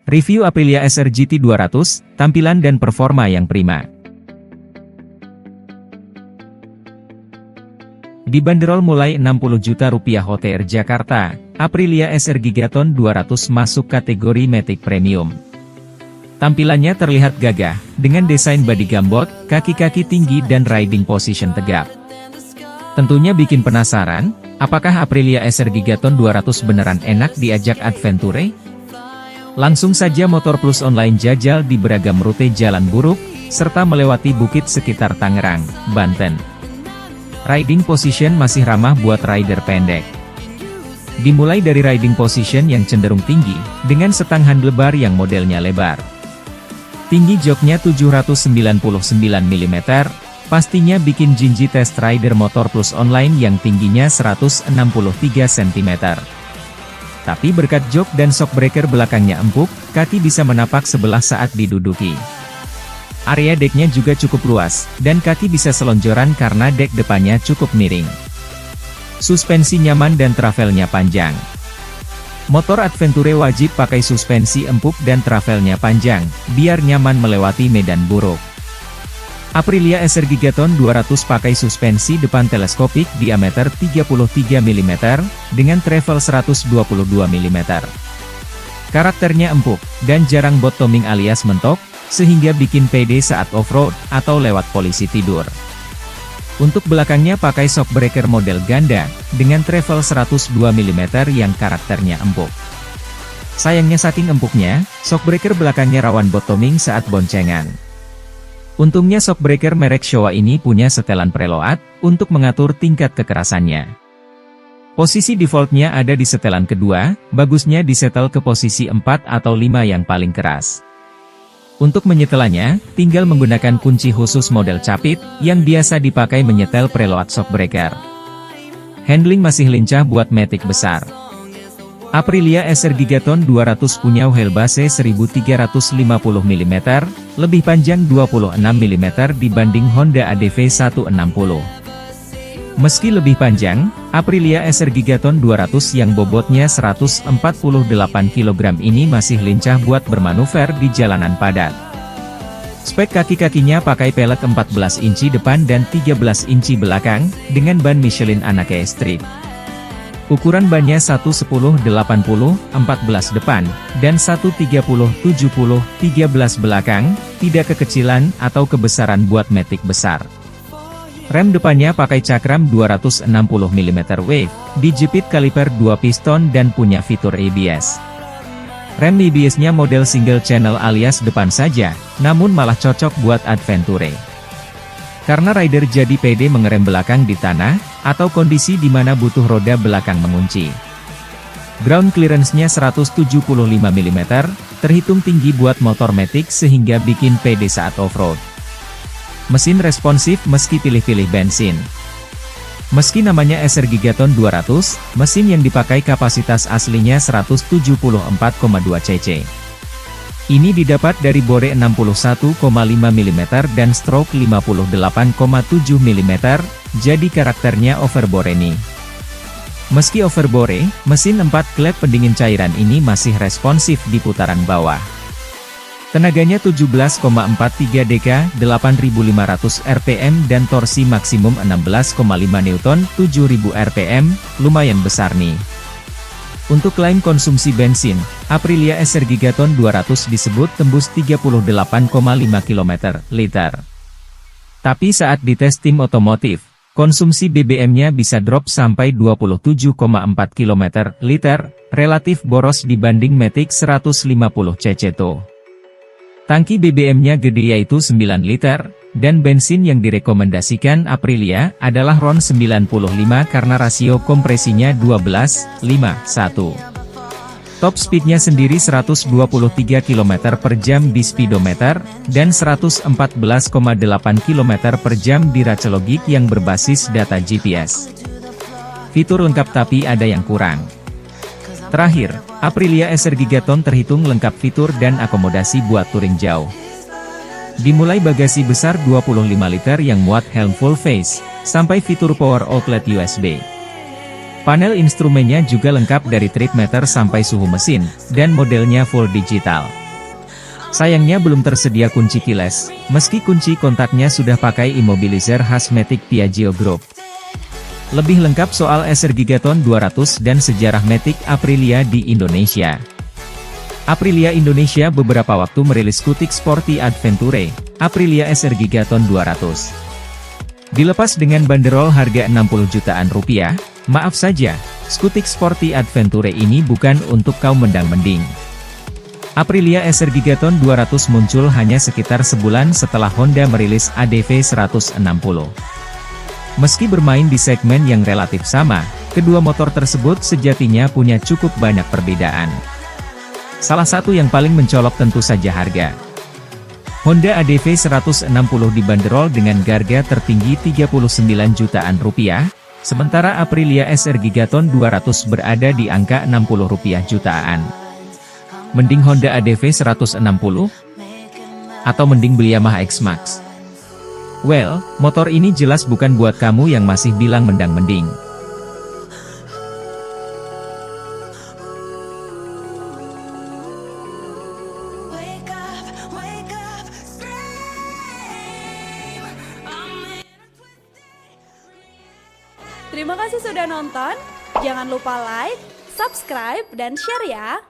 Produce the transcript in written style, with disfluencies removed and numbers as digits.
Review Aprilia SR GT 200, tampilan dan performa yang prima. Dibanderol mulai Rp60 juta OTR Jakarta, Aprilia SR Gigaton 200 masuk kategori Matic Premium. Tampilannya terlihat gagah, dengan desain bodi gambot, kaki-kaki tinggi dan riding position tegap. Tentunya bikin penasaran, apakah Aprilia SR Gigaton 200 beneran enak diajak adventure? Langsung saja Motor Plus Online jajal di beragam rute jalan buruk, serta melewati bukit sekitar Tangerang, Banten. Riding position masih ramah buat rider pendek. Dimulai dari riding position yang cenderung tinggi, dengan setang handlebar yang modelnya lebar. Tinggi joknya 799 mm, pastinya bikin jinji test rider Motor Plus Online yang tingginya 163 cm. Tapi berkat jok dan shockbreaker belakangnya empuk, kaki bisa menapak sebelah saat diduduki. Area deknya juga cukup luas, dan kaki bisa selonjoran karena dek depannya cukup miring. Suspensi nyaman dan travelnya panjang. Motor adventure wajib pakai suspensi empuk dan travelnya panjang, biar nyaman melewati medan buruk. Aprilia SR Gigaton 200 pakai suspensi depan teleskopik diameter 33 mm, dengan travel 122 mm. Karakternya empuk, dan jarang bottoming alias mentok, sehingga bikin pede saat off-road, atau lewat polisi tidur. Untuk belakangnya pakai shockbreaker model ganda, dengan travel 102 mm yang karakternya empuk. Sayangnya saking empuknya, shockbreaker belakangnya rawan bottoming saat boncengan. Untungnya shockbreaker merek Showa ini punya setelan preload, untuk mengatur tingkat kekerasannya. Posisi defaultnya ada di setelan kedua, bagusnya disetel ke posisi 4 atau 5 yang paling keras. Untuk menyetelannya, tinggal menggunakan kunci khusus model capit, yang biasa dipakai menyetel preload shockbreaker. Handling masih lincah buat matic besar. Aprilia SR Gigaton 200 punya wheelbase 1350 mm, lebih panjang 26 mm dibanding Honda ADV 160. Meski lebih panjang, Aprilia SR Gigaton 200 yang bobotnya 148 kg ini masih lincah buat bermanuver di jalanan padat. Spek kaki-kakinya pakai pelek 14 inci depan dan 13 inci belakang, dengan ban Michelin Anake Street. Ukuran bannya 110/80, 14 depan, dan 130/70, 13 belakang, tidak kekecilan atau kebesaran buat matic besar. Rem depannya pakai cakram 260 mm wave, dijepit kaliper 2 piston dan punya fitur ABS. Rem ABS-nya model single channel alias depan saja, namun malah cocok buat adventure. Karena rider jadi pede mengerem belakang di tanah, atau kondisi di mana butuh roda belakang mengunci. Ground clearance-nya 175 mm, terhitung tinggi buat motor matic sehingga bikin pede saat off-road. Mesin responsif meski pilih-pilih bensin. Meski namanya SR Gigaton 200, mesin yang dipakai kapasitas aslinya 174,2 cc. Ini didapat dari bore 61,5 mm dan stroke 58,7 mm, jadi karakternya overbore nih. Meski overbore, mesin 4 klep pendingin cairan ini masih responsif di putaran bawah. Tenaganya 17,43 dk, 8.500 rpm dan torsi maksimum 16,5 Newton, 7.000 rpm, lumayan besar nih. Untuk klaim konsumsi bensin, Aprilia SR Gigaton 200 disebut tembus 38,5 km/liter. Tapi saat dites tim otomotif, konsumsi BBM-nya bisa drop sampai 27,4 km/liter, relatif boros dibanding Matic 150 cc tuh. Tangki BBM-nya gede yaitu 9 liter, dan bensin yang direkomendasikan Aprilia adalah RON 95 karena rasio kompresinya 12:1. Top speednya sendiri 123 km/jam di speedometer, dan 114,8 km/jam di Ratchelogik yang berbasis data GPS. Fitur lengkap tapi ada yang kurang. Terakhir, Aprilia SR Gigaton terhitung lengkap fitur dan akomodasi buat touring jauh. Dimulai bagasi besar 25 liter yang muat helm full face, sampai fitur power outlet USB. Panel instrumennya juga lengkap dari trip meter sampai suhu mesin, dan modelnya full digital. Sayangnya belum tersedia kunci keyless, meski kunci kontaknya sudah pakai immobilizer khas Matic Piaggio Group. Lebih lengkap soal SR Gigaton 200 dan sejarah Matic Aprilia di Indonesia. Aprilia Indonesia beberapa waktu merilis Scootic Sporty Adventure, Aprilia SR Gigaton 200. Dilepas dengan banderol harga 60 jutaan rupiah, maaf saja, Scootic Sporty Adventure ini bukan untuk kaum mendang-mending. Aprilia SR Gigaton 200 muncul hanya sekitar sebulan setelah Honda merilis ADV 160. Meski bermain di segmen yang relatif sama, kedua motor tersebut sejatinya punya cukup banyak perbedaan. Salah satu yang paling mencolok tentu saja harga. Honda ADV 160 dibanderol dengan harga tertinggi 39 jutaan rupiah, sementara Aprilia SR Gigaton 200 berada di angka 60 rupiah jutaan. Mending Honda ADV 160? Atau mending beli Yamaha X-Max? Well, motor ini jelas bukan buat kamu yang masih bilang mendang-mending. Terima kasih sudah nonton, jangan lupa like, subscribe, dan share ya!